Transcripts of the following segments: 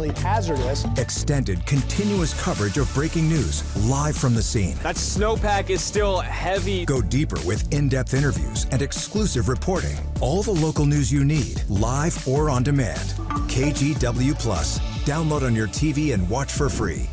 occasionally hazardous. Extended, continuous coverage of breaking news live from the scene. That snowpack is still heavy. Go deeper with in-depth interviews and exclusive reporting. All the local news you need, live or on demand. KGW Plus. Download on your TV and watch for free.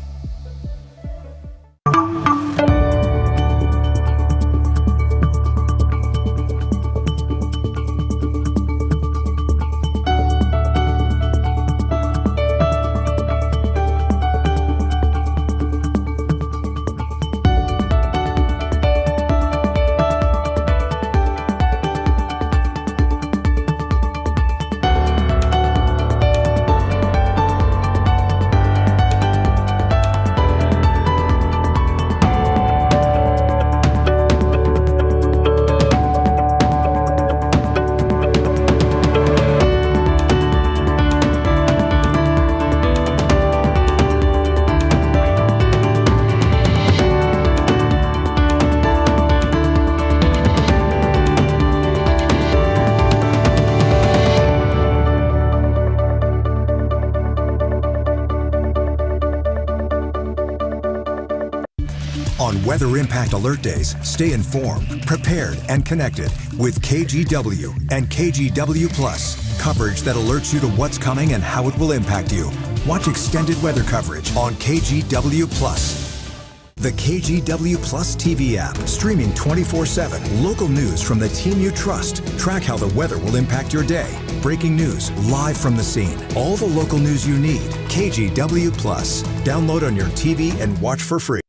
On Weather Impact Alert Days, stay informed, prepared, and connected with KGW and KGW Plus. Coverage that alerts you to what's coming and how it will impact you. Watch extended weather coverage on KGW Plus. The KGW Plus TV app, streaming 24/7. Local news from the team you trust. Track how the weather will impact your day. Breaking news live from the scene. All the local news you need. KGW Plus. Download on your TV and watch for free.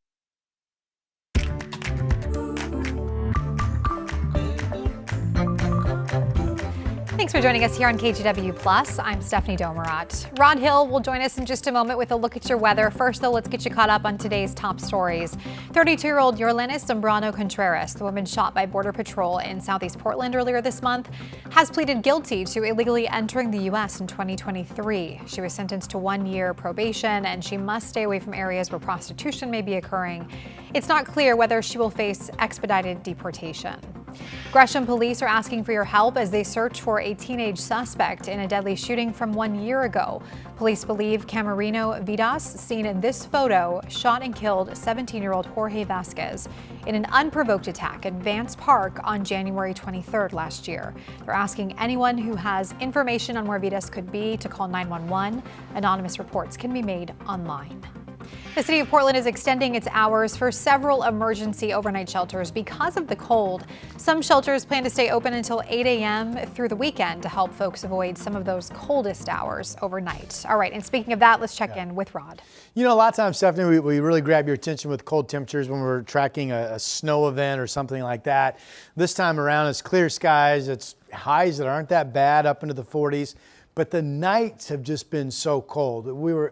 Thanks for joining us here on KGW Plus. I'm Stephanie Domerat. Rod Hill will join us in just a moment with a look at your weather. First, though, let's get you caught up on today's top stories. 32-year-old Yorlena Zambrano Contreras, the woman shot by Border Patrol in Southeast Portland earlier this month, has pleaded guilty to illegally entering the U.S. in 2023. She was sentenced to 1 year probation, and she must stay away from areas where prostitution may be occurring. It's not clear whether she will face expedited deportation. Gresham police are asking for your help as they search for a teenage suspect in a deadly shooting from 1 year ago. Police believe Camarino Vidas, seen in this photo, shot and killed 17-year-old Jorge Vasquez in an unprovoked attack at Vance Park on January 23rd last year. They're asking anyone who has information on where Vidas could be to call 911. Anonymous reports can be made online. The city of Portland is extending its hours for several emergency overnight shelters because of the cold. Some shelters plan to stay open until 8 a.m. through the weekend to help folks avoid some of those coldest hours overnight. All right, and speaking of that, let's check in with Rod. You know, a lot of times, Stephanie, we really grab your attention with cold temperatures when we're tracking a snow event or something like that. This time around, it's clear skies. It's highs that aren't that bad, up into the 40s. But the nights have just been so cold.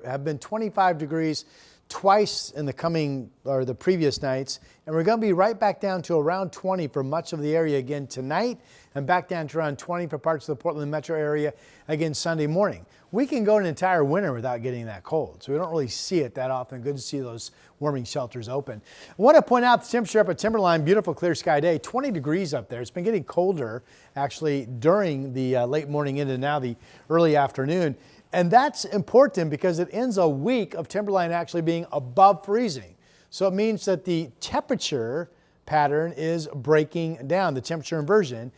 Have been 25 degrees twice in the previous nights, and we're going to be right back down to around 20 for much of the area again tonight, and back down to around 20 for parts of the Portland metro area again Sunday morning. We can go an entire winter without getting that cold, so we don't really see it that often. Good to see those warming shelters open. I want to point out the temperature up at Timberline, beautiful clear sky day, 20 degrees up there. It's been getting colder actually during the late morning into now the early afternoon. And that's important because it ends a week of Timberline actually being above freezing. So it means that the temperature pattern is breaking down, the temperature inversion.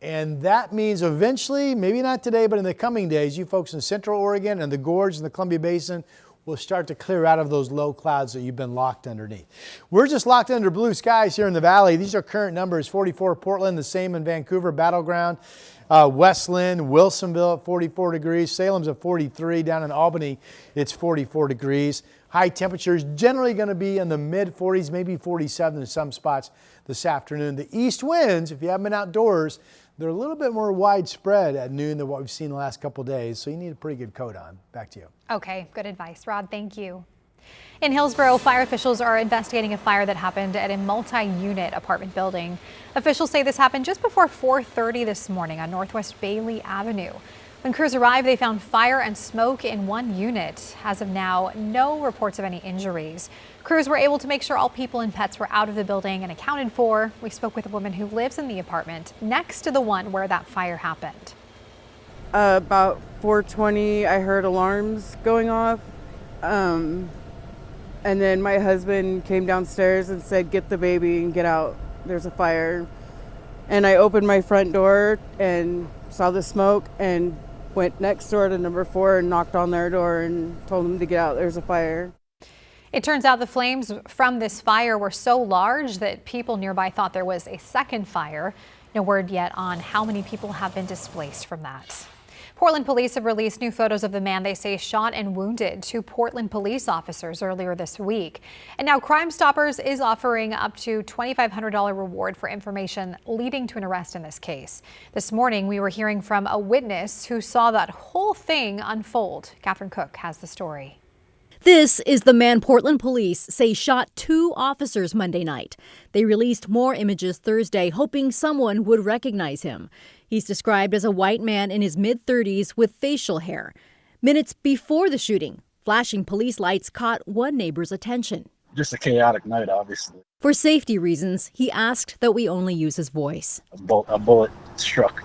And that means eventually, maybe not today, but in the coming days, you folks in Central Oregon and the Gorge and the Columbia Basin will start to clear out of those low clouds that you've been locked underneath. We're just locked under blue skies here in the valley. These are current numbers: 44 Portland, the same in Vancouver, Battleground, Westland, Wilsonville at 44 degrees, Salem's at 43, down in Albany it's 44 degrees. High temperatures generally going to be in the mid 40s, maybe 47 in some spots this afternoon. The east winds, if you haven't been outdoors, they're a little bit more widespread at noon than what we've seen the last couple of days, so you need a pretty good coat on. Back to you. Okay, good advice, Rod. Thank you. In Hillsboro, fire officials are investigating a fire that happened at a multi-unit apartment building. Officials say this happened just before 4:30 this morning on Northwest Bailey Avenue. When crews arrived, they found fire and smoke in one unit. As of now, no reports of any injuries. Crews were able to make sure all people and pets were out of the building and accounted for. We spoke with a woman who lives in the apartment next to the one where that fire happened. About 4:20, I heard alarms going off. And then my husband came downstairs and said, "Get the baby and get out. There's a fire." And I opened my front door and saw the smoke and went next door to number 4 and knocked on their door and told them to get out. There's a fire. It turns out the flames from this fire were so large that people nearby thought there was a second fire. No word yet on how many people have been displaced from that. Portland police have released new photos of the man they say shot and wounded 2 Portland police officers earlier this week. And now Crime Stoppers is offering up to $2,500 reward for information leading to an arrest in this case. This morning, we were hearing from a witness who saw that whole thing unfold. Catherine Cook has the story. This is the man Portland police say shot 2 officers Monday night. They released more images Thursday, hoping someone would recognize him. He's described as a white man in his mid-30s with facial hair. Minutes before the shooting, flashing police lights caught one neighbor's attention. Just a chaotic night, obviously. For safety reasons, he asked that we only use his voice. A bullet struck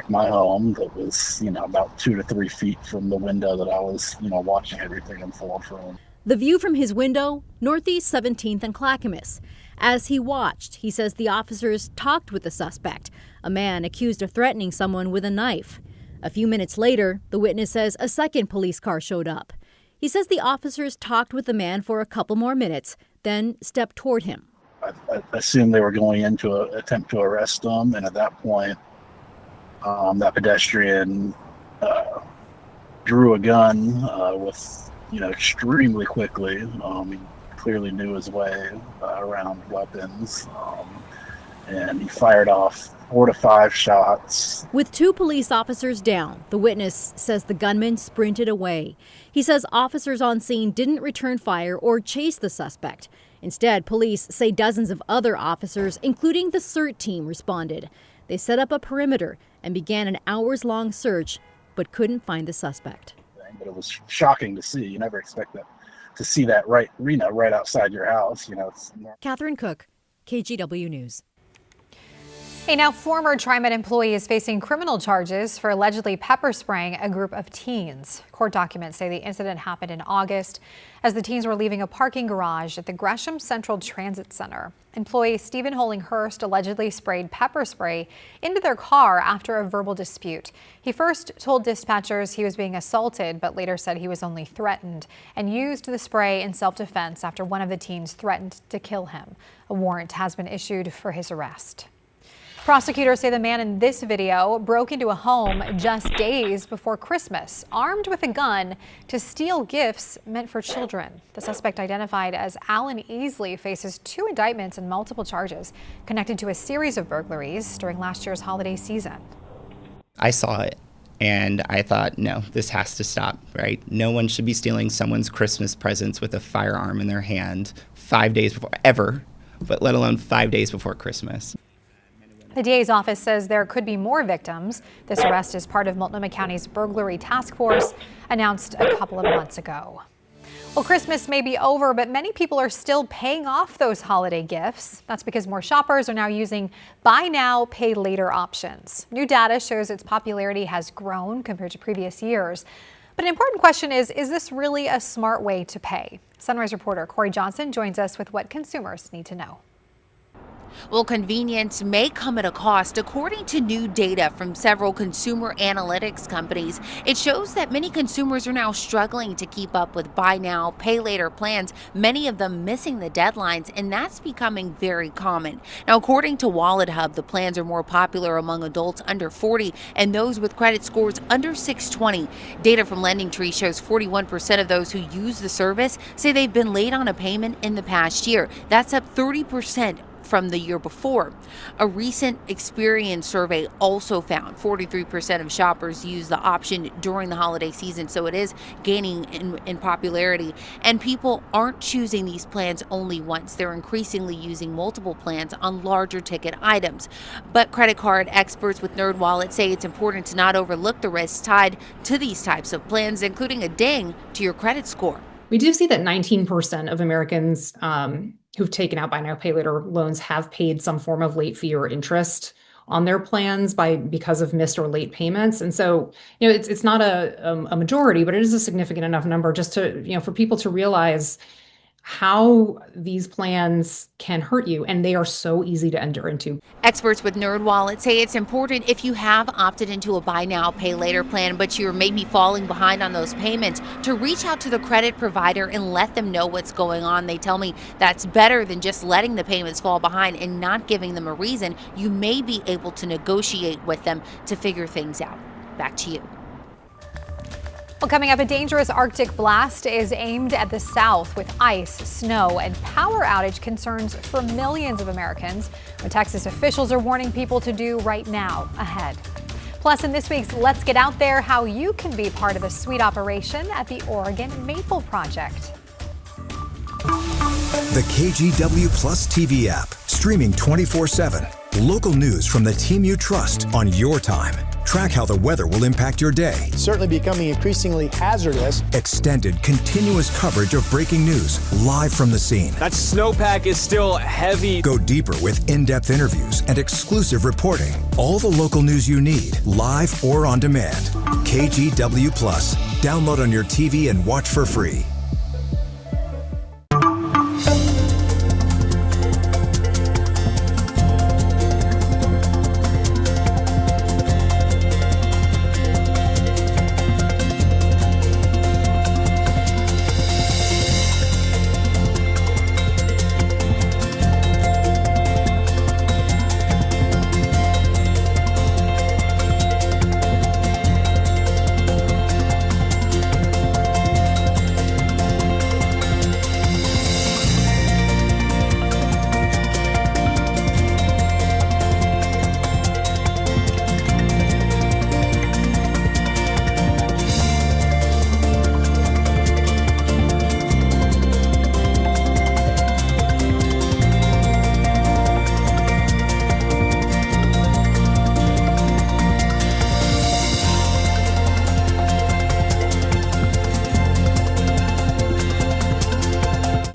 my home that was, about 2 to 3 feet from the window that I was, watching everything unfold from. The view from his window, Northeast 17th and Clackamas. As he watched, he says the officers talked with the suspect, a man accused of threatening someone with a knife. A few minutes later, the witness says a second police car showed up. He says the officers talked with the man for a couple more minutes, then stepped toward him. I assumed they were going in to attempt to arrest him, and at that point, that pedestrian drew a gun with, extremely quickly. He clearly knew his way around weapons, and he fired off 4 to 5 shots. With 2 police officers down, the witness says the gunman sprinted away. He says officers on scene didn't return fire or chase the suspect. Instead, police say dozens of other officers, including the CERT team, responded. They set up a perimeter and began an hours-long search, but couldn't find the suspect. But it was shocking to see. You never expect to see that right outside your house. Catherine Cook, KGW News. A now former TriMet employee is facing criminal charges for allegedly pepper spraying a group of teens. Court documents say the incident happened in August as the teens were leaving a parking garage at the Gresham Central Transit Center. Employee Stephen Hollinghurst allegedly sprayed pepper spray into their car after a verbal dispute. He first told dispatchers he was being assaulted, but later said he was only threatened and used the spray in self-defense after one of the teens threatened to kill him. A warrant has been issued for his arrest. Prosecutors say the man in this video broke into a home just days before Christmas, armed with a gun to steal gifts meant for children. The suspect, identified as Alan Easley, faces 2 indictments and multiple charges connected to a series of burglaries during last year's holiday season. I saw it and I thought, no, this has to stop, right? No one should be stealing someone's Christmas presents with a firearm in their hand 5 days before, ever, but let alone 5 days before Christmas. The DA's office says there could be more victims. This arrest is part of Multnomah County's burglary task force announced a couple of months ago. Well, Christmas may be over, but many people are still paying off those holiday gifts. That's because more shoppers are now using buy now, pay later options. New data shows its popularity has grown compared to previous years. But an important question is this really a smart way to pay? Sunrise reporter Corey Johnson joins us with what consumers need to know. Well, convenience may come at a cost. According to new data from several consumer analytics companies, it shows that many consumers are now struggling to keep up with buy now, pay later plans, many of them missing the deadlines, and that's becoming very common. Now, according to Wallet Hub, the plans are more popular among adults under 40 and those with credit scores under 620. Data from LendingTree shows 41% of those who use the service say they've been late on a payment in the past year. That's up 30% from the year before. A recent Experian survey also found 43% of shoppers use the option during the holiday season, so it is gaining in popularity. And people aren't choosing these plans only once. They're increasingly using multiple plans on larger ticket items. But credit card experts with NerdWallet say it's important to not overlook the risks tied to these types of plans, including a ding to your credit score. We do see that 19% of Americans who've taken out buy now, pay later loans have paid some form of late fee or interest on their plans because of missed or late payments. And so, it's not a majority, but it is a significant enough number just to, for people to realize how these plans can hurt you, and they are so easy to enter into. Experts with NerdWallet say it's important if you have opted into a buy now, pay later plan, but you're maybe falling behind on those payments, to reach out to the credit provider and let them know what's going on. They tell me that's better than just letting the payments fall behind and not giving them a reason. You may be able to negotiate with them to figure things out. Back to you. Well, coming up, a dangerous Arctic blast is aimed at the south with ice, snow, and power outage concerns for millions of Americans. What Texas officials are warning people to do right now ahead. Plus, in this week's Let's Get Out There, how you can be part of a sweet operation at the Oregon Maple Project. The KGW Plus TV app, streaming 24/7. Local news from the team you trust on your time. Track how the weather will impact your day. Certainly becoming increasingly hazardous. Extended, continuous coverage of breaking news live from the scene. That snowpack is still heavy. Go deeper with in-depth interviews and exclusive reporting. All the local news you need, live or on demand. KGW Plus. Download on your TV and watch for free.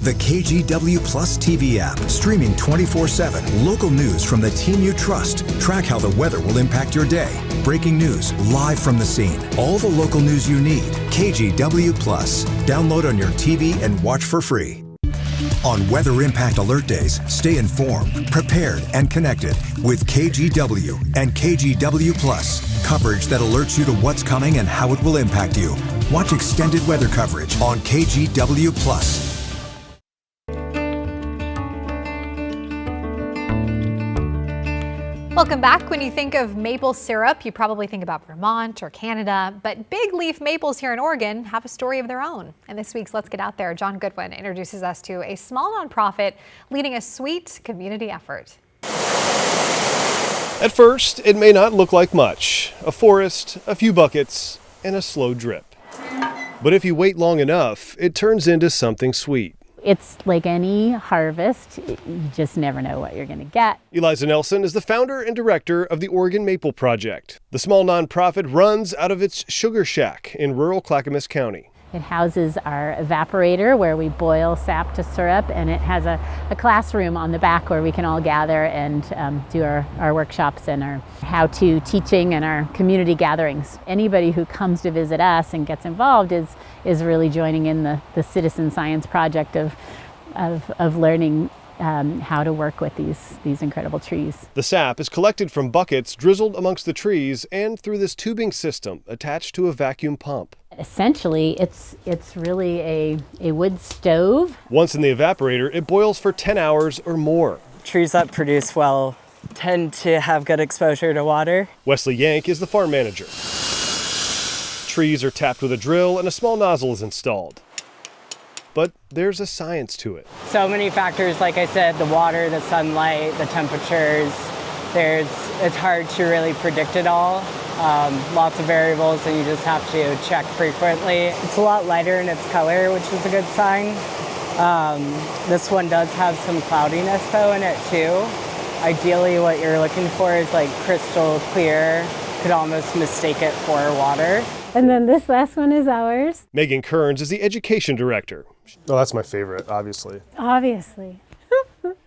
The KGW Plus TV app, streaming 24/7. Local news from the team you trust. Track how the weather will impact your day. Breaking news live from the scene. All the local news you need. KGW Plus. Download on your TV and watch for free. On Weather Impact Alert Days, stay informed, prepared, and connected with KGW and KGW Plus. Coverage that alerts you to what's coming and how it will impact you. Watch extended weather coverage on KGW Plus. Welcome back. When you think of maple syrup, you probably think about Vermont or Canada, but big leaf maples here in Oregon have a story of their own. And this week's Let's Get Out There, John Goodwin introduces us to a small nonprofit leading a sweet community effort. At first, it may not look like much. A forest, a few buckets, and a slow drip. But if you wait long enough, it turns into something sweet. It's like any harvest, you just never know what you're going to get. Eliza Nelson is the founder and director of the Oregon Maple Project. The small nonprofit runs out of its sugar shack in rural Clackamas County. It houses our evaporator where we boil sap to syrup, and it has a classroom on the back where we can all gather and do our workshops and our how-to teaching and our community gatherings. Anybody who comes to visit us and gets involved is really joining in the citizen science project of learning how to work with these incredible trees. The sap is collected from buckets drizzled amongst the trees and through this tubing system attached to a vacuum pump. Essentially, it's really a wood stove. Once in the evaporator, it boils for 10 hours or more. Trees that produce well tend to have good exposure to water. Wesley Yank is the farm manager. Trees are tapped with a drill and a small nozzle is installed. But there's a science to it. So many factors, like I said, the water, the sunlight, the temperatures. It's hard to really predict it all. Lots of variables, and you just have to check frequently. It's a lot lighter in its color, which is a good sign. This one does have some cloudiness though in it too. Ideally what you're looking for is like crystal clear. Could almost mistake it for water. And then this last one is ours. Megan Kearns is the education director. Oh, that's my favorite, obviously. Obviously.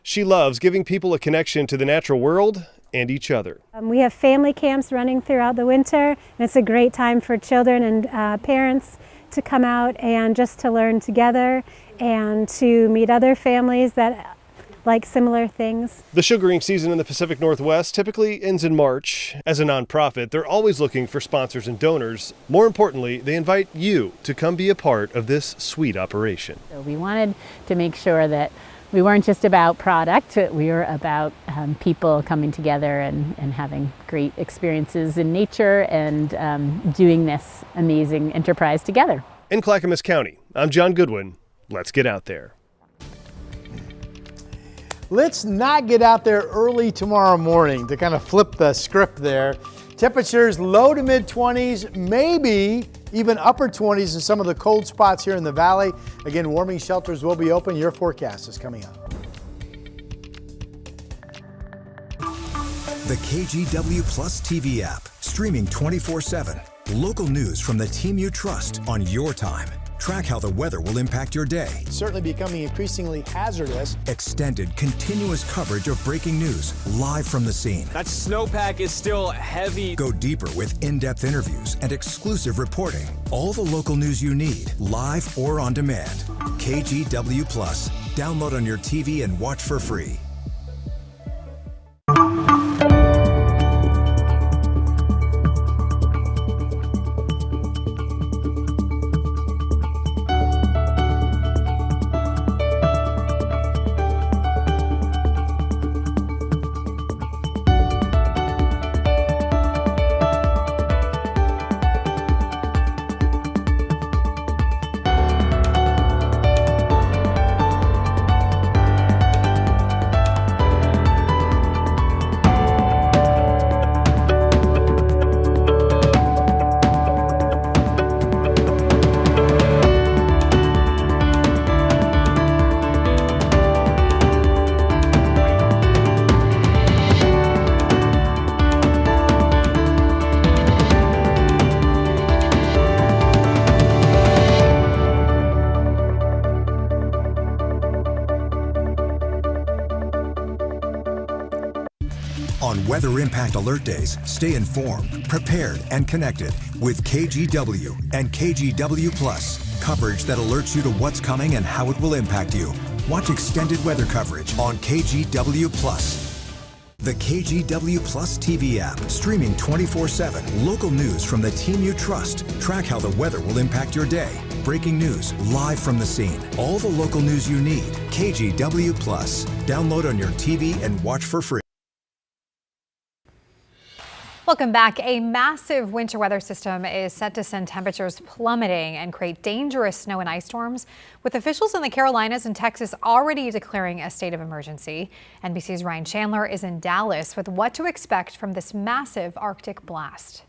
She loves giving people a connection to the natural world and each other. We have family camps running throughout the winter, and it's a great time for children and parents to come out and just to learn together and to meet other families that like similar things. The sugaring season in the Pacific Northwest typically ends in March. As a nonprofit, they're always looking for sponsors and donors. More importantly, they invite you to come be a part of this sweet operation. So we wanted to make sure that we weren't just about product, we were about people coming together and having great experiences in nature and doing this amazing enterprise together. In Clackamas County, I'm John Goodwin. Let's get out there. Let's not get out there early tomorrow morning to kind of flip the script there. Temperatures low to mid 20s, maybe even upper 20s in some of the cold spots here in the valley. Again, warming shelters will be open. Your forecast is coming up. The KGW Plus TV app, streaming 24/7. Local news from the team you trust on your time. Track how the weather will impact your day. It's certainly becoming increasingly hazardous. Extended, continuous coverage of breaking news live from the scene. That snowpack is still heavy. Go deeper with in-depth interviews and exclusive reporting. All the local news you need, live or on demand. KGW Plus. Download on your TV and watch for free. On Weather Impact Alert Days, stay informed, prepared, and connected with KGW and KGW Plus. Coverage that alerts you to what's coming and how it will impact you. Watch extended weather coverage on KGW Plus. The KGW Plus TV app, streaming 24/7. Local news from the team you trust. Track how the weather will impact your day. Breaking news live from the scene. All the local news you need. KGW Plus. Download on your TV and watch for free. Welcome back. A massive winter weather system is set to send temperatures plummeting and create dangerous snow and ice storms, with officials in the Carolinas and Texas already declaring a state of emergency. NBC's Ryan Chandler is in Dallas with what to expect from this massive Arctic blast.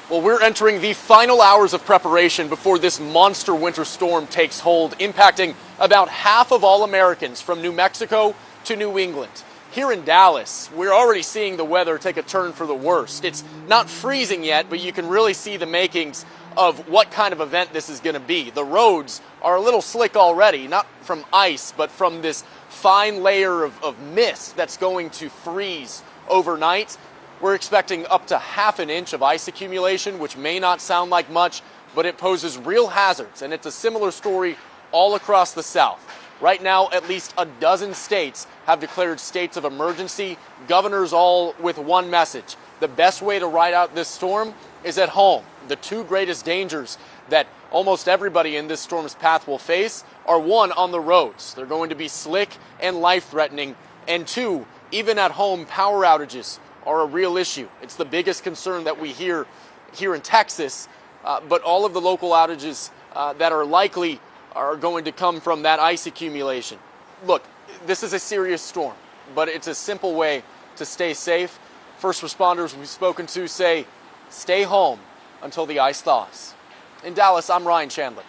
Well, we're entering the final hours of preparation before this monster winter storm takes hold, impacting about half of all Americans from New Mexico to New England. Here in Dallas, we're already seeing the weather take a turn for the worst. It's not freezing yet, but you can really see the makings of what kind of event this is going to be. The roads are a little slick already, not from ice, but from this fine layer of mist that's going to freeze overnight. We're expecting up to ½ an inch of ice accumulation, which may not sound like much, but it poses real hazards, and it's a similar story all across the South. Right now, at least a dozen states have declared states of emergency, governors all with one message. The best way to ride out this storm is at home. The two greatest dangers that almost everybody in this storm's path will face are, one, on the roads. They're going to be slick and life-threatening. And two, even at home, power outages are a real issue. It's the biggest concern that we hear here in Texas, but all of the local outages that are likely are going to come from that ice accumulation. Look, this is a serious storm, but it's a simple way to stay safe. First responders we've spoken to say, stay home until the ice thaws. In Dallas, I'm Ryan Chandler.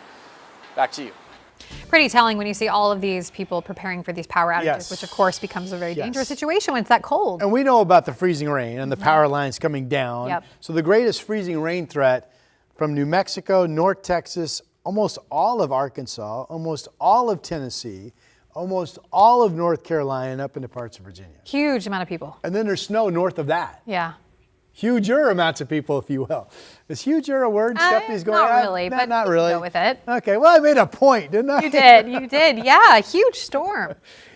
Back to you. Pretty telling when you see all of these people preparing for these power outages, Yes. which of course becomes a very dangerous situation when it's that cold. And we know about the freezing rain and the power lines coming down. Yep. So the greatest freezing rain threat from New Mexico, North Texas, almost all of Arkansas, almost all of Tennessee, almost all of North Carolina and up into parts of Virginia. Huge amount of people. And then there's snow north of that. Yeah. Huger amounts of people, if you will. Is huger a word Stephanie's going Not really, but not really. go with it. Okay, well, I made a point, didn't I? You did. Yeah, huge storm.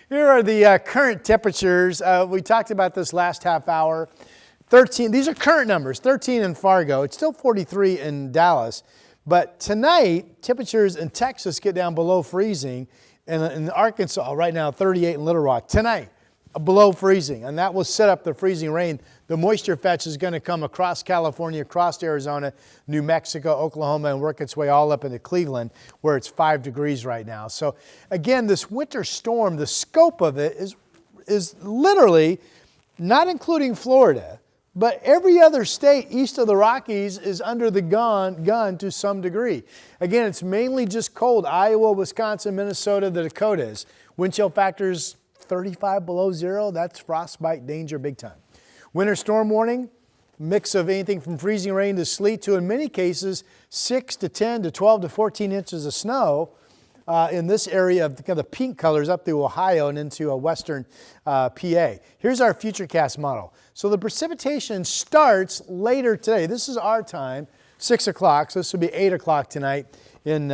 Here are the current temperatures. We talked about this last half hour. 13, these are current numbers, 13 in Fargo. It's still 43 in Dallas. But tonight, temperatures in Texas get down below freezing. And in Arkansas, right now, 38 in Little Rock. Tonight, below freezing. And that will set up the freezing rain. The moisture fetch is going to come across California, across Arizona, New Mexico, Oklahoma, and work its way all up into Cleveland, where it's 5 degrees right now. So again, this winter storm, the scope of it is literally, not including Florida, but every other state east of the Rockies is under the gun to some degree. Again, it's mainly just cold. Iowa, Wisconsin, Minnesota, the Dakotas. Wind chill factors 35 below zero. That's frostbite danger big time. Winter storm warning, mix of anything from freezing rain to sleet to, in many cases, 6 to 10 to 12 to 14 inches of snow in this area of the pink colors up through Ohio and into western PA. Here's our futurecast model. So the precipitation starts later today. This is our time, 6 o'clock. So this will be 8 o'clock tonight in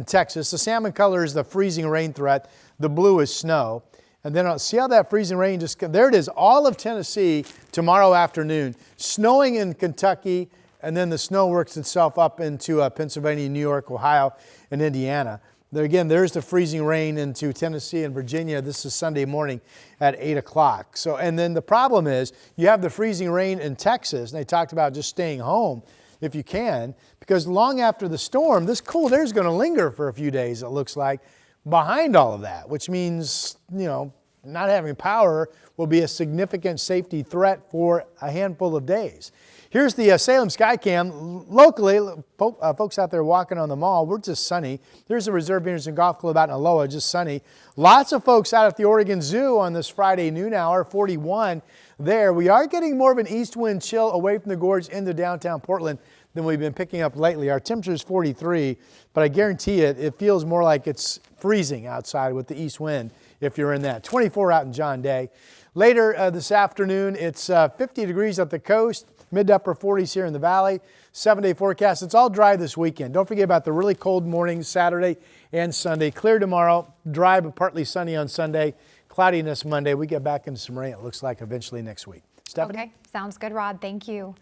Texas. The salmon color is the freezing rain threat. The blue is snow. And then see how that freezing rain there it is, all of Tennessee tomorrow afternoon. Snowing in Kentucky, and then the snow works itself up into Pennsylvania, New York, Ohio, and Indiana. There again, there's the freezing rain into Tennessee and Virginia. This is Sunday morning at 8 o'clock. So, and then the problem is you have the freezing rain in Texas, and they talked about just staying home if you can, because long after the storm, this cold air is going to linger for a few days, it looks like, behind all of that, which means, not having power will be a significant safety threat for a handful of days. Here's the Salem Skycam. Locally, folks out there walking on the mall, we're just sunny. There's a Reserve Vineyards and Golf Club out in Aloha, just sunny. Lots of folks out at the Oregon Zoo on this Friday noon hour, 41 there. We are getting more of an east wind chill away from the gorge into downtown Portland than we've been picking up lately. Our temperature is 43, but I guarantee it feels more like it's freezing outside with the east wind if you're in that. 24 out in John Day. Later this afternoon, it's 50 degrees at the coast, mid to upper 40s here in the valley. 7-day forecast. It's all dry this weekend. Don't forget about the really cold mornings Saturday and Sunday. Clear tomorrow, dry but partly sunny on Sunday. Cloudiness Monday. We get back into some rain, it looks like, eventually next week. Stephanie? Okay, sounds good, Rod. Thank you.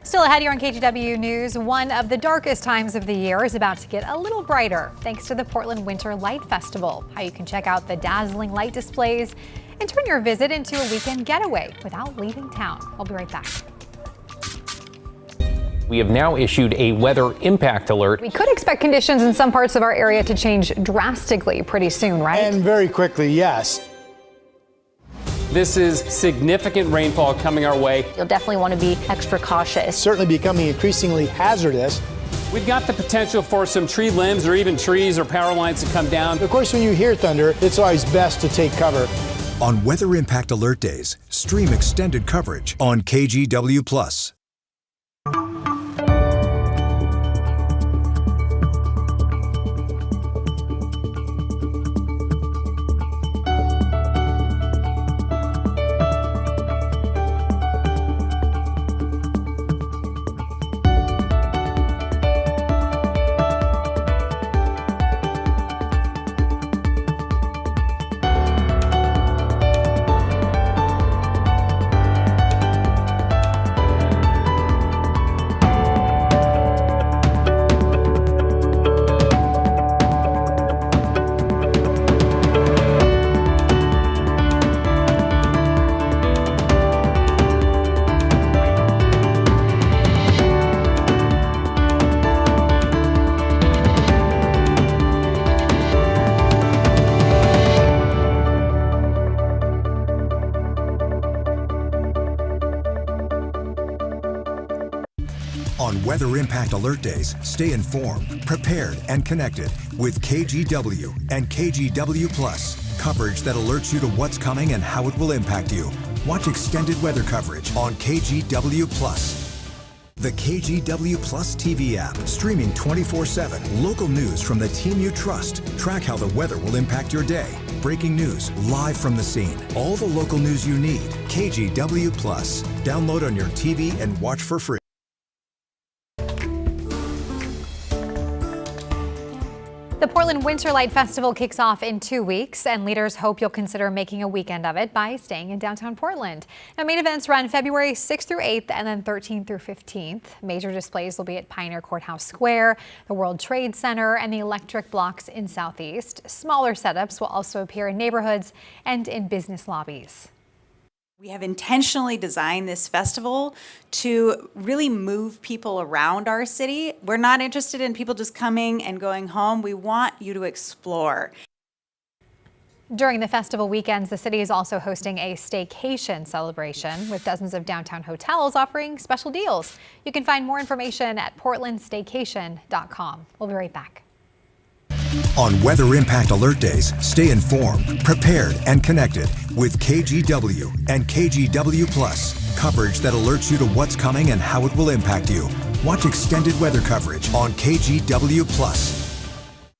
Still ahead here on KGW News, one of the darkest times of the year is about to get a little brighter thanks to the Portland Winter Light Festival. How you can check out the dazzling light displays and turn your visit into a weekend getaway without leaving town. I'll be right back. We have now issued a weather impact alert. We could expect conditions in some parts of our area to change drastically pretty soon, right? And very quickly, yes. This is significant rainfall coming our way. You'll definitely want to be extra cautious. Certainly becoming increasingly hazardous. We've got the potential for some tree limbs or even trees or power lines to come down. Of course, when you hear thunder, it's always best to take cover. On Weather Impact Alert Days, stream extended coverage on KGW+. On Weather Impact Alert Days, stay informed, prepared, and connected with KGW and KGW+. Coverage that alerts you to what's coming and how it will impact you. Watch extended weather coverage on KGW+. The KGW Plus TV app, streaming 24/7. Local news from the team you trust. Track how the weather will impact your day. breaking news live from the scene. All the local news you need. KGW Plus. Download on your TV and watch for free. The Portland Winter Light Festival kicks off in 2 weeks, and leaders hope you'll consider making a weekend of it by staying in downtown Portland. Now, main events run February 6th through 8th and then 13th through 15th. Major displays will be at Pioneer Courthouse Square, the World Trade Center, and the Electric Blocks in Southeast. Smaller setups will also appear in neighborhoods and in business lobbies. We have intentionally designed this festival to really move people around our city. We're not interested in people just coming and going home. We want you to explore. During the festival weekends, the city is also hosting a staycation celebration with dozens of downtown hotels offering special deals. You can find more information at portlandstaycation.com. We'll be right back. On Weather Impact Alert Days, stay informed, prepared, and connected with KGW and KGW Plus. Coverage that alerts you to what's coming and how it will impact you. Watch extended weather coverage on KGW Plus.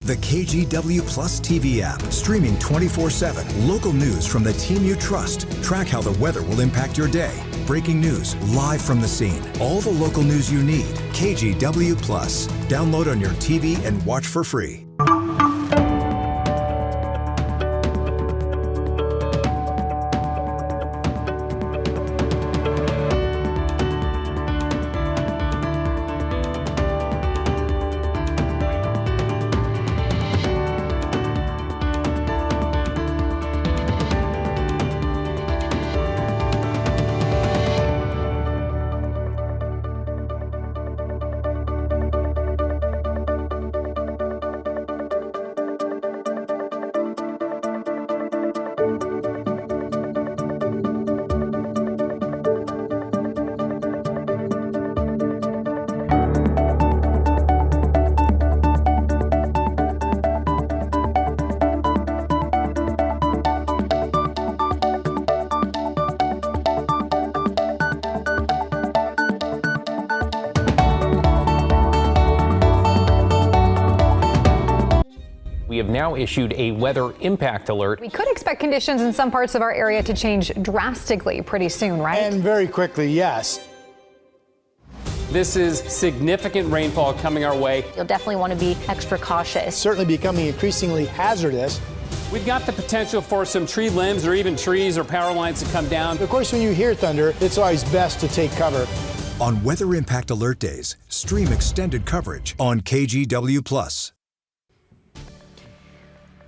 The KGW Plus TV app, streaming 24/7. Local news from the team you trust. Track how the weather will impact your day. Breaking news live from the scene. All the local news you need. KGW Plus. Download on your TV and watch for free. We have now issued a weather impact alert. We could expect conditions in some parts of our area to change drastically pretty soon, right? And very quickly, yes. This is significant rainfall coming our way. You'll definitely want to be extra cautious. Certainly becoming increasingly hazardous. We've got the potential for some tree limbs or even trees or power lines to come down. Of course, when you hear thunder, it's always best to take cover. On Weather Impact Alert Days, stream extended coverage on KGW Plus.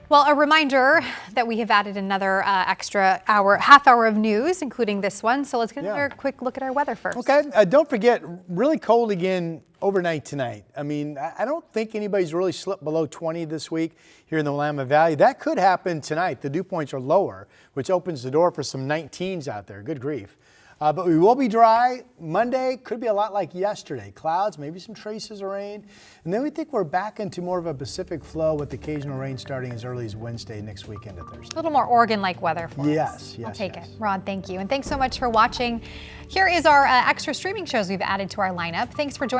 Well, a reminder that we have added another extra half hour of news, including this one. So let's get another quick look at our weather first. Okay, don't forget, really cold again overnight tonight. I mean, I don't think anybody's really slipped below 20 this week here in the Willamette Valley. That could happen tonight. The dew points are lower, which opens the door for some 19s out there. Good grief. But we will be dry. Monday could be a lot like yesterday. Clouds, maybe some traces of rain. And then we think we're back into more of a Pacific flow with occasional rain starting as early as Wednesday next weekend to Thursday. A little more Oregon-like weather for us. Yes. I'll take it. Rod, thank you. And thanks so much for watching. Here is our extra streaming shows we've added to our lineup. Thanks for joining.